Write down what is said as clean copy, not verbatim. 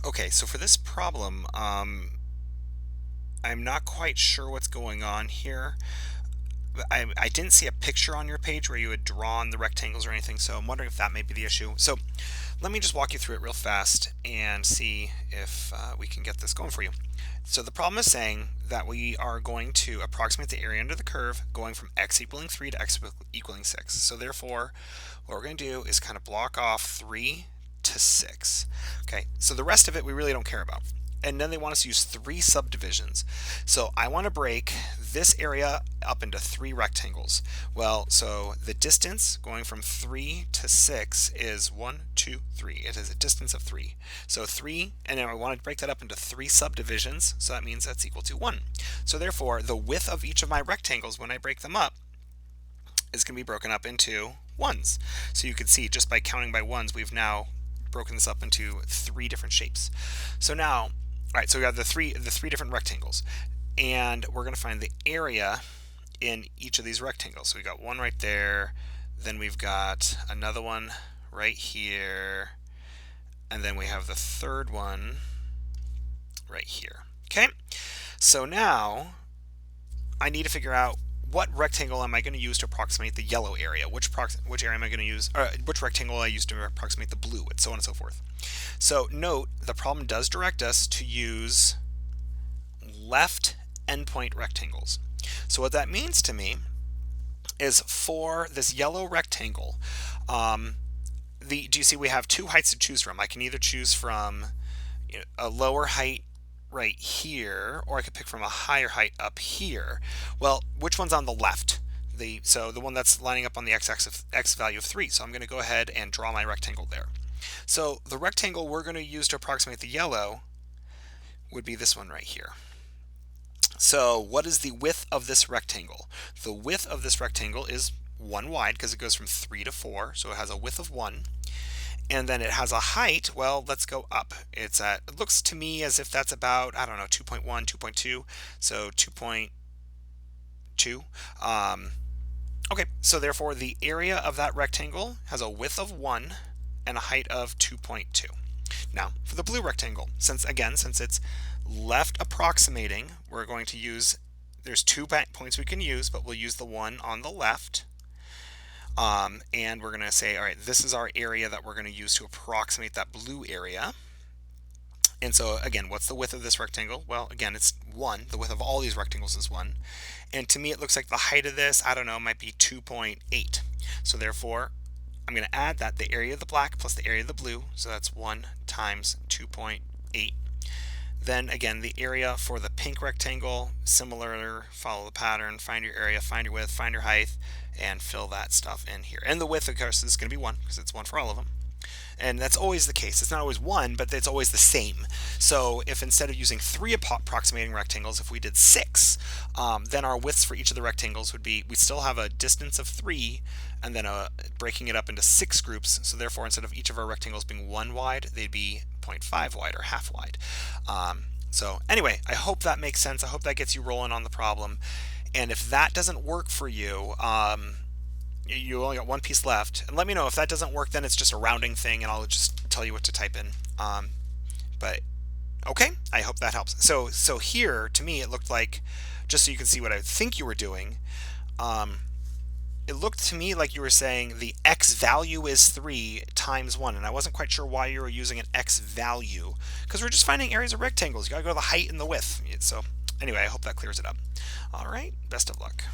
Okay, so for this problem, I'm not quite sure what's going on here. I didn't see a picture on your page where you had drawn the rectangles or anything, so I'm wondering if that may be the issue. So let me just walk you through it real fast and see if we can get this going for you. So the problem is saying that we are going to approximate the area under the curve going from x equaling 3 to x equaling 6. So therefore, what we're going to do is kind of block off 3 to 6. Okay, so the rest of it we really don't care about. And then they want us to use 3 subdivisions. So I want to break this area up into 3 rectangles. Well, so the distance going from 3 to 6 is 1, 2, 3. It is a distance of 3. So 3, and then I want to break that up into 3 subdivisions, so that means that's equal to 1. So therefore, the width of each of my rectangles when I break them up is going to be broken up into ones. So you can see just by counting by ones, we've now broken this up into 3 different shapes. So now, all right, so we have the three different rectangles, and we're going to find the area in each of these rectangles. So we got one right there, then we've got another one right here, and then we have the third one right here. Okay, so now I need to figure out what rectangle am I going to use to approximate the yellow area? Which area am I going to use? Which rectangle I use to approximate the blue, and so on and so forth. So note, the problem does direct us to use left endpoint rectangles. So what that means to me is for this yellow rectangle, do you see we have 2 heights to choose from? I can either choose from a lower height right here, or I could pick from a higher height up here. Well, which one's on the left? So the one that's lining up on the x-axis, x value of 3. So I'm going to go ahead and draw my rectangle there. So the rectangle we're going to use to approximate the yellow would be this one right here. So what is the width of this rectangle? The width of this rectangle is 1 wide because it goes from 3 to 4, so it has a width of 1. And then it has a height, well, let's go up. It looks to me as if that's about, I don't know, 2.1, 2.2, so 2.2. Okay, so therefore the area of that rectangle has a width of 1 and a height of 2.2. Now, for the blue rectangle, since it's left approximating, we're going to use, there's 2 points we can use, but we'll use the one on the left. And we're going to say, all right, this is our area that we're going to use to approximate that blue area. And so again, what's the width of this rectangle? Well, again, it's 1. The width of all these rectangles is 1. And to me, it looks like the height of this, I don't know, might be 2.8. So therefore, I'm going to add that, the area of the black plus the area of the blue. So that's 1 times 2.8. Then again, the area for the pink rectangle, similar, follow the pattern, find your area, find your width, find your height, and fill that stuff in here. And the width, of course, is going to be 1 because it's 1 for all of them. And that's always the case. It's not always 1, but it's always the same. So if instead of using 3 approximating rectangles, if we did 6, then our widths for each of the rectangles would be, we still have a distance of 3, and then breaking it up into 6 groups. So therefore, instead of each of our rectangles being 1 wide, they'd be 0.5 wide or half wide. So anyway, I hope that makes sense. I hope that gets you rolling on the problem. And if that doesn't work for you, you only got one piece left. And let me know if that doesn't work, then it's just a rounding thing and I'll just tell you what to type in. But okay, I hope that helps. So here, to me, it looked like, just so you can see what I think you were doing, it looked to me like you were saying the x value is 3 times 1, and I wasn't quite sure why you were using an x value, because we're just finding areas of rectangles. You gotta go to the height and the width. So anyway, I hope that clears it up. All right, best of luck.